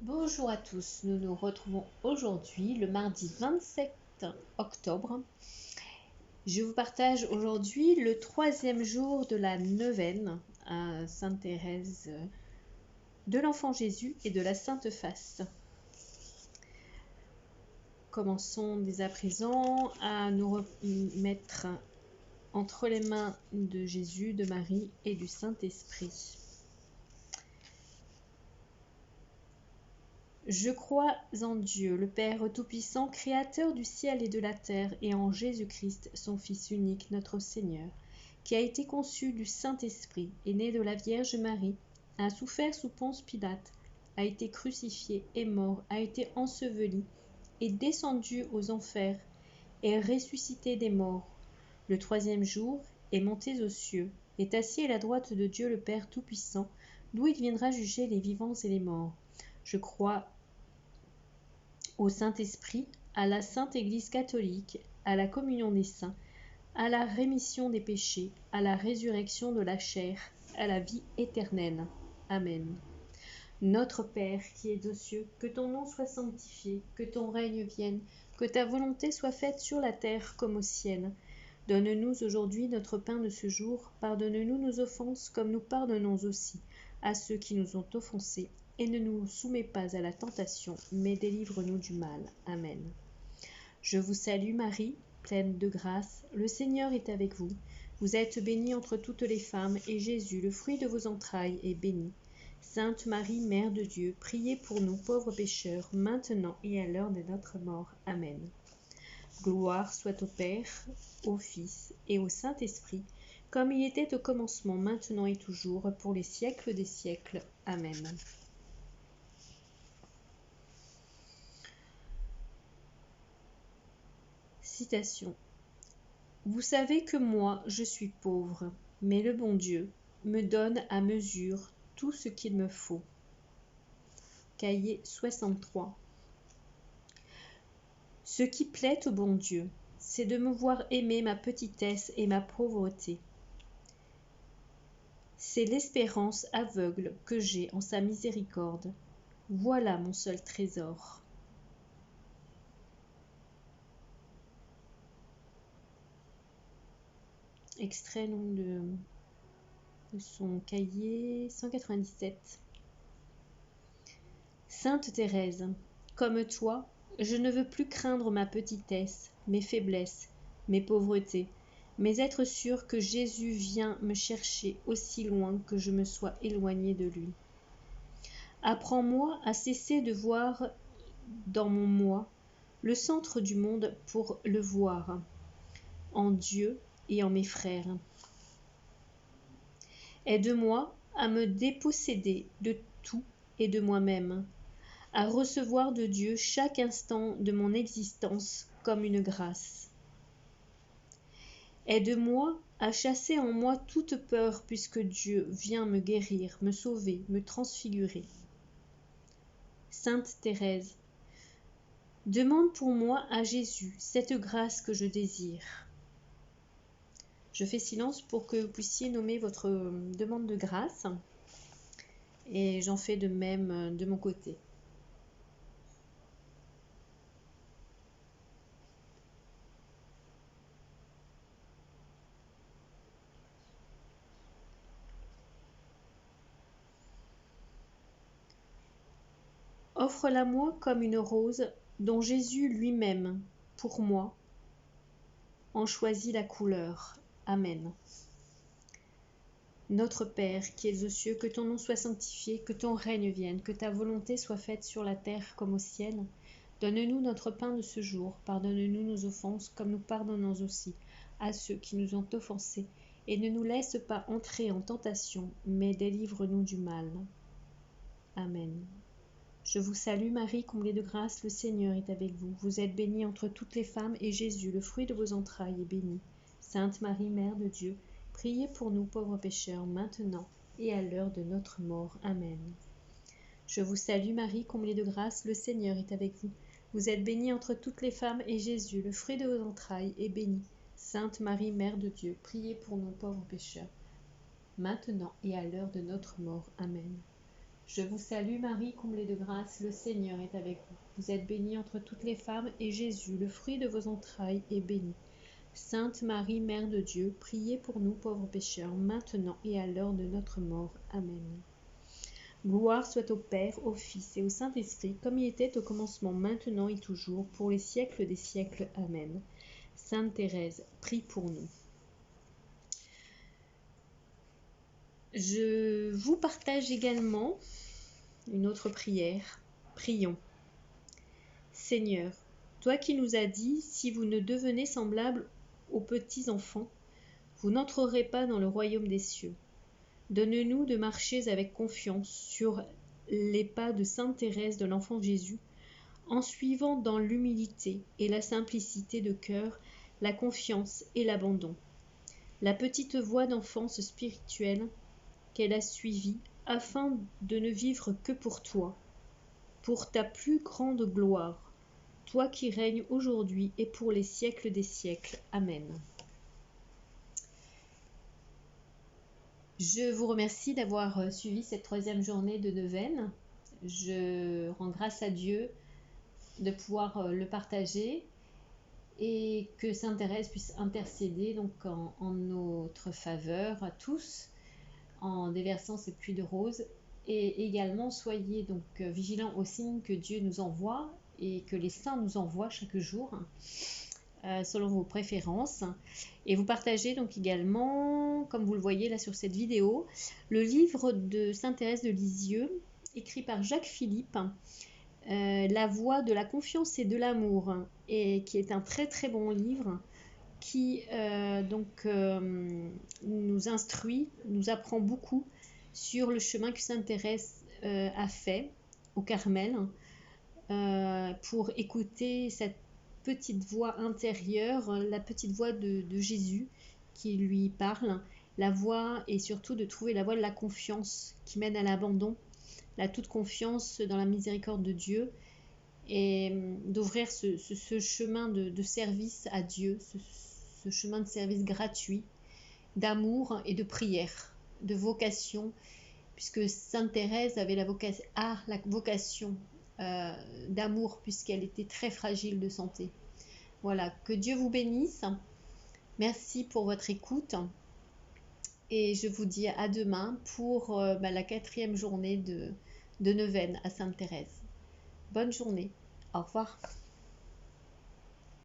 Bonjour à tous, nous nous retrouvons aujourd'hui le mardi 27 octobre. Je vous partage aujourd'hui le 3e jour de la neuvaine à Sainte Thérèse de l'Enfant Jésus et de la Sainte Face. Commençons dès à présent à nous remettre entre les mains de Jésus, de Marie et du Saint-Esprit. Je crois en Dieu, le Père Tout-Puissant, Créateur du ciel et de la terre, et en Jésus-Christ, son Fils unique, notre Seigneur, qui a été conçu du Saint-Esprit, est né de la Vierge Marie, a souffert sous Ponce Pilate, a été crucifié, est mort, a été enseveli, est descendu aux enfers, est ressuscité des morts. Le 3e jour, est monté aux cieux, est assis à la droite de Dieu le Père Tout-Puissant, d'où il viendra juger les vivants et les morts. Je crois au Saint-Esprit, à la Sainte Église catholique, à la communion des saints, à la rémission des péchés, à la résurrection de la chair, à la vie éternelle. Amen. Notre Père qui es aux cieux, que ton nom soit sanctifié, que ton règne vienne, que ta volonté soit faite sur la terre comme au ciel. Donne-nous aujourd'hui notre pain de ce jour, pardonne-nous nos offenses comme nous pardonnons aussi à ceux qui nous ont offensés. Et ne nous soumets pas à la tentation, mais délivre-nous du mal. Amen. Je vous salue Marie, pleine de grâce, le Seigneur est avec vous. Vous êtes bénie entre toutes les femmes, et Jésus, le fruit de vos entrailles, est béni. Sainte Marie, Mère de Dieu, priez pour nous pauvres pécheurs, maintenant et à l'heure de notre mort. Amen. Gloire soit au Père, au Fils et au Saint-Esprit, comme il était au commencement, maintenant et toujours, pour les siècles des siècles. Amen. Citation. Vous savez que moi, je suis pauvre, mais le bon Dieu me donne à mesure tout ce qu'il me faut. Cahier 63. Ce qui plaît au bon Dieu, c'est de me voir aimer ma petitesse et ma pauvreté. C'est l'espérance aveugle que j'ai en sa miséricorde. Voilà mon seul trésor. Extrait de son cahier 197. Sainte Thérèse, comme toi, je ne veux plus craindre ma petitesse, mes faiblesses, mes pauvretés, mais être sûre que Jésus vient me chercher aussi loin que je me sois éloignée de lui. Apprends-moi à cesser de voir dans mon moi le centre du monde pour le voir en Dieu et en mes frères. Aide-moi à me déposséder de tout et de moi-même, à recevoir de Dieu chaque instant de mon existence comme une grâce. Aide-moi à chasser en moi toute peur puisque Dieu vient me guérir, me sauver, me transfigurer. Sainte Thérèse, demande pour moi à Jésus cette grâce que je désire. Je fais silence pour que vous puissiez nommer votre demande de grâce et j'en fais de même de mon côté. Offre-la-moi comme une rose dont Jésus lui-même, pour moi, en choisit la couleur. Amen. Notre Père, qui es aux cieux, que ton nom soit sanctifié, que ton règne vienne, que ta volonté soit faite sur la terre comme au ciel. Donne-nous notre pain de ce jour, pardonne-nous nos offenses, comme nous pardonnons aussi à ceux qui nous ont offensés, et ne nous laisse pas entrer en tentation, mais délivre-nous du mal. Amen. Je vous salue Marie, comblée de grâce, le Seigneur est avec vous. Vous êtes bénie entre toutes les femmes, et Jésus, le fruit de vos entrailles, est béni. Sainte Marie, Mère de Dieu, priez pour nous pauvres pécheurs, maintenant et à l'heure de notre mort. Amen. Je vous salue Marie, comblée de grâce, le Seigneur est avec vous. Vous êtes bénie entre toutes les femmes, et Jésus, le fruit de vos entrailles, est béni. Sainte Marie, Mère de Dieu, priez pour nous pauvres pécheurs, maintenant et à l'heure de notre mort. Amen. Je vous salue Marie, comblée de grâce, le Seigneur est avec vous. Vous êtes bénie entre toutes les femmes, et Jésus, le fruit de vos entrailles, est béni. Sainte Marie, Mère de Dieu, priez pour nous pauvres pécheurs, maintenant et à l'heure de notre mort. Amen. Gloire soit au Père, au Fils et au Saint-Esprit, comme il était au commencement, maintenant et toujours, pour les siècles des siècles. Amen. Sainte Thérèse, prie pour nous. Je vous partage également une autre prière. Prions. Seigneur, toi qui nous as dit, si vous ne devenez semblables aux petits enfants, vous n'entrerez pas dans le royaume des cieux. Donne-nous de marcher avec confiance sur les pas de Sainte Thérèse de l'Enfant Jésus, en suivant dans l'humilité et la simplicité de cœur la confiance et l'abandon. La petite voie d'enfance spirituelle qu'elle a suivie afin de ne vivre que pour toi, pour ta plus grande gloire, toi qui règnes aujourd'hui et pour les siècles des siècles. Amen. Je vous remercie d'avoir suivi cette 3e journée de neuvaine. Je rends grâce à Dieu de pouvoir le partager et que Sainte Thérèse puisse intercéder donc en notre faveur à tous en déversant cette pluie de roses. Et également soyez donc vigilants aux signes que Dieu nous envoie et que les saints nous envoient chaque jour selon vos préférences. Et vous partagez donc également, comme vous le voyez là sur cette vidéo, le livre de Sainte Thérèse de Lisieux, écrit par Jacques Philippe, La voie de la confiance et de l'amour, et qui est un très très bon livre qui nous instruit, nous apprend beaucoup sur le chemin que Sainte Thérèse a fait au Carmel pour écouter cette petite voix intérieure, la petite voix de Jésus qui lui parle, la voix et surtout de trouver la voie de la confiance qui mène à l'abandon, la toute confiance dans la miséricorde de Dieu et d'ouvrir ce chemin de service à Dieu, ce chemin de service gratuit, d'amour et de prière, de vocation, puisque Sainte Thérèse avait la vocation d'amour puisqu'elle était très fragile de santé. Voilà, que Dieu vous bénisse. Merci pour votre écoute et je vous dis à demain pour la 4e journée de neuvaine à Sainte Thérèse. Bonne journée, au revoir.